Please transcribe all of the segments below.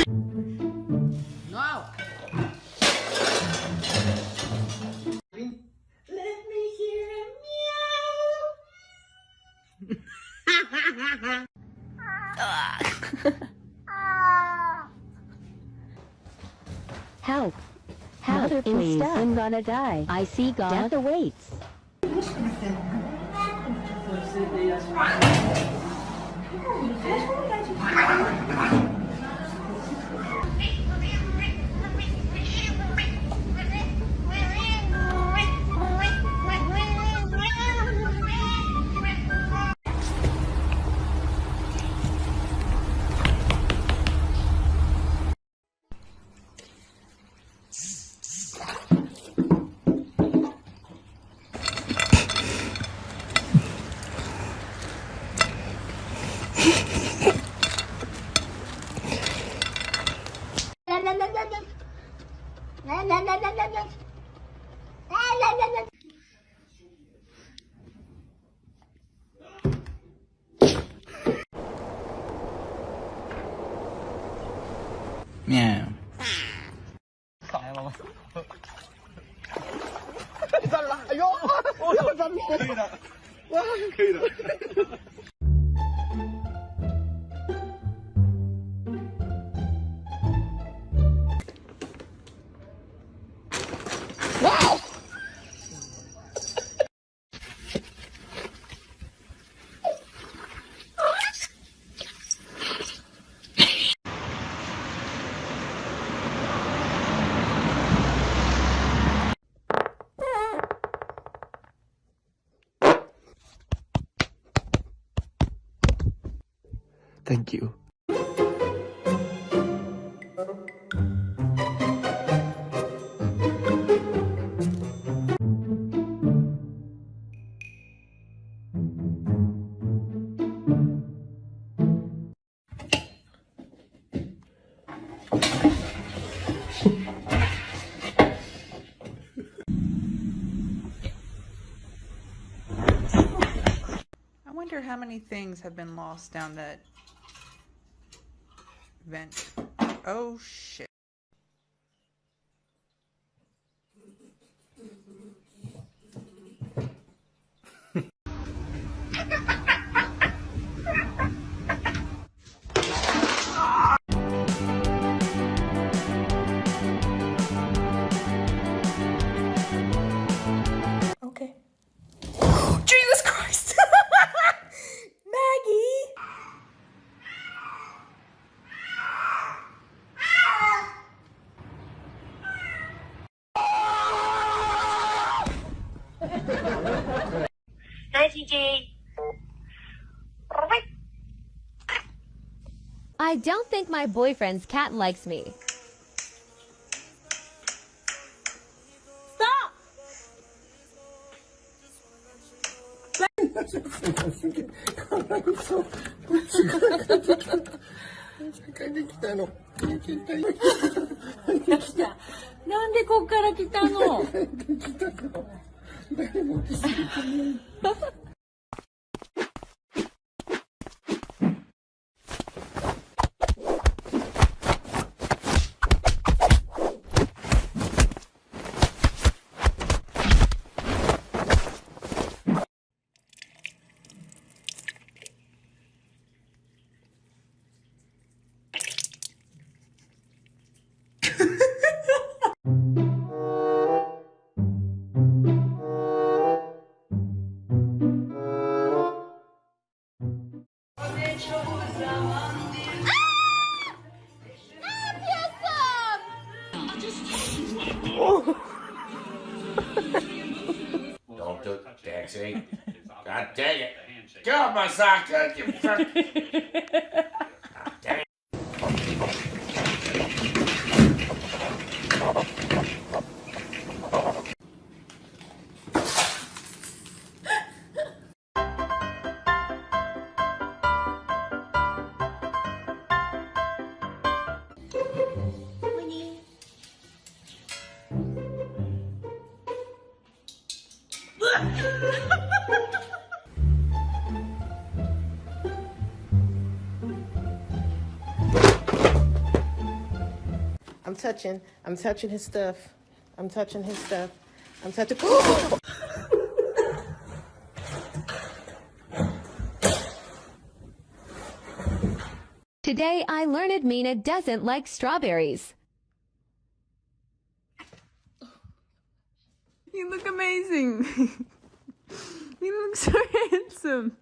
No. Let me hear a meow. Help. Mother, please. I'm gonna die. I see God. Death awaits. Meow. 算了，哎呦，我有真可以的，哇，可以的。哇！ Thank you. I wonder how many things have been lost down that vent. Oh shit. Okay. Jesus Christ! Maggie! Hi, TJ. I don't think my boyfriend's cat likes me. Stop!なんでこっから来たのDon't do it, taxi. God dang it. Get off my sock, you fuck. God dang it. I'm touching his stuff. I'm touching his stuff. I'm touching. Today I learned Mina doesn't like strawberries. You look amazing. You look so handsome.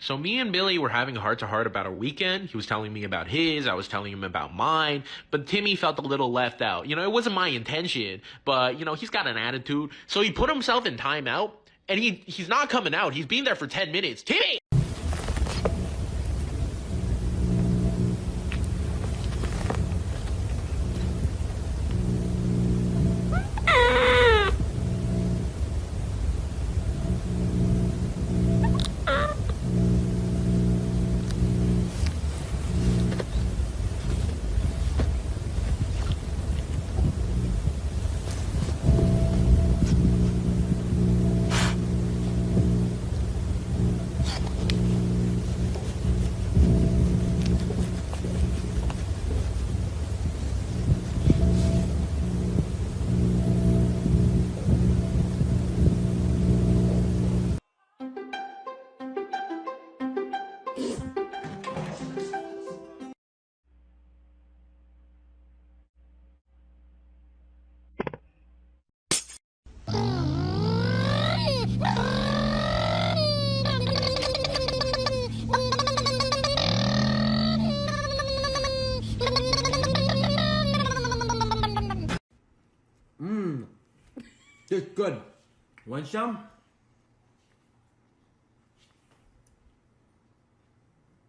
So me and Billy were having a heart-to-heart about our weekend. He was telling me about his, I was telling him about mine, but Timmy felt a little left out. You know, it wasn't my intention, but, you know, he's got an attitude. So he put himself in timeout, and he's not coming out. He's been there for 10 minutes. Timmy! It's good. Want some?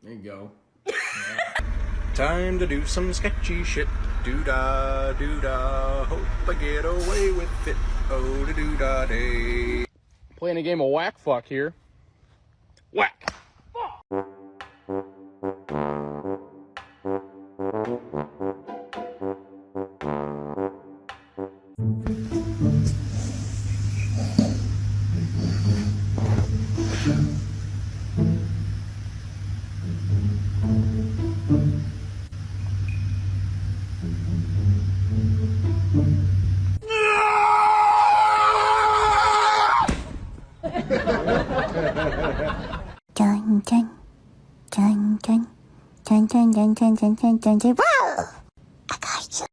There you go. Time to do some sketchy shit. Doo-dah, doo-dah. Hope I get away with it. Oh, da doo-dah day. Playing a game of whack fuck here. Whack. Dun dun dun dun dun dun dun dun dun dun dun dun. Wow! I got you.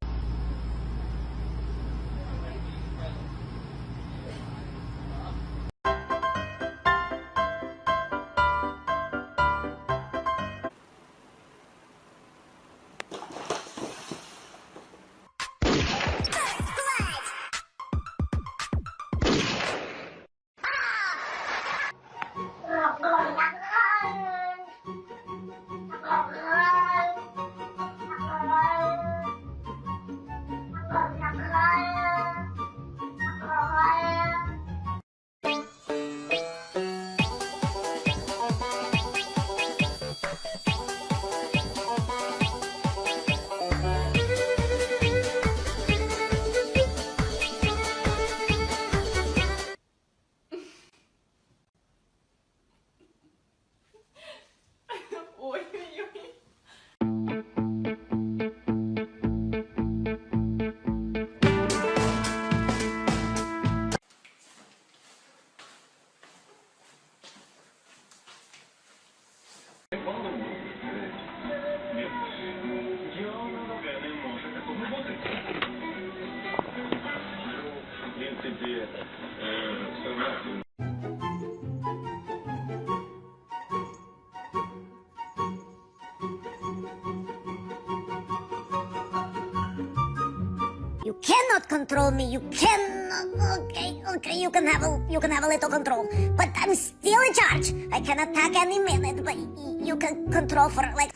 You cannot control me. You cannot. Okay. You can have a little control, but I'm still in charge. I can attack any minute, but you can control for like.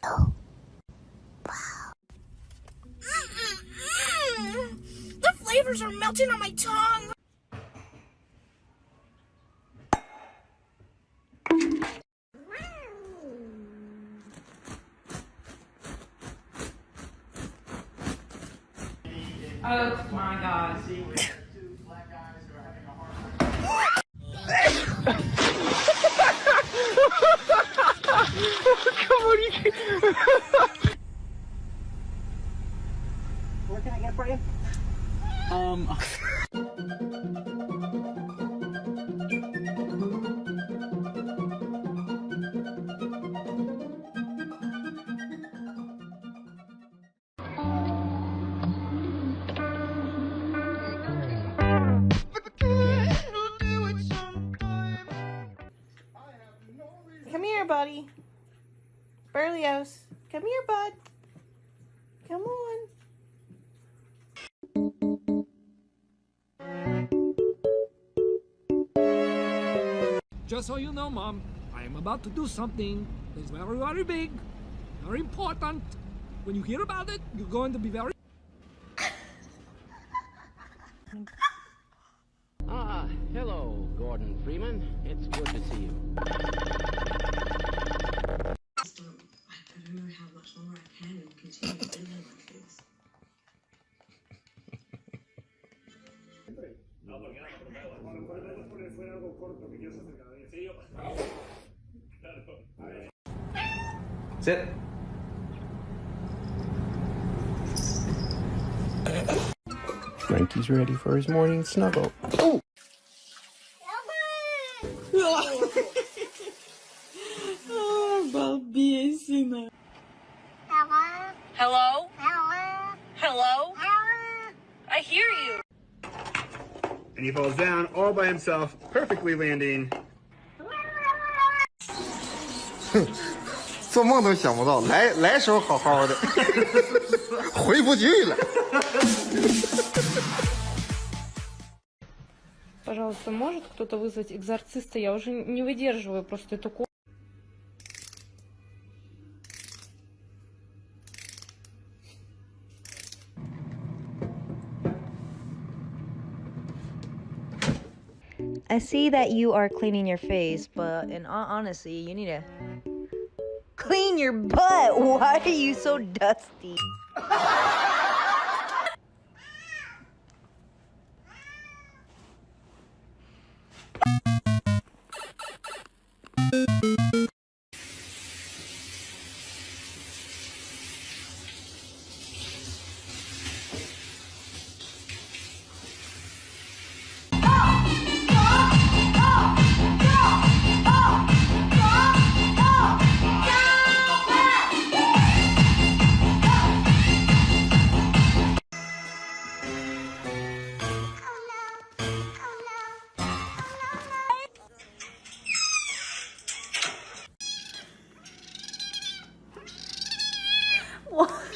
Oh. Wow. The flavors are melting on my tongue. Oh my god. What can I get for you? Come here, buddy. Berlioz. Come here, bud. Come on. Just so you know, Mom, I am about to do something that's very, very big, very important. When you hear about it, you're going to be very... Hello, Gordon Freeman. It's good to see you. I don't know how much longer I can continue feeling like this. Sit. Frankie's ready for his morning snuggle. Oh! Балбесина. Hello? Hello? I hear you. And he falls down all by himself, perfectly landing. 做梦都想不到，来时候好好的，回不去了。Пожалуйста, может кто-то вызвать экзорциста? Я уже не выдерживаю просто эту комнату. I see that you are cleaning your face, but in all honesty, you need to clean your butt. Why are you so dusty? What?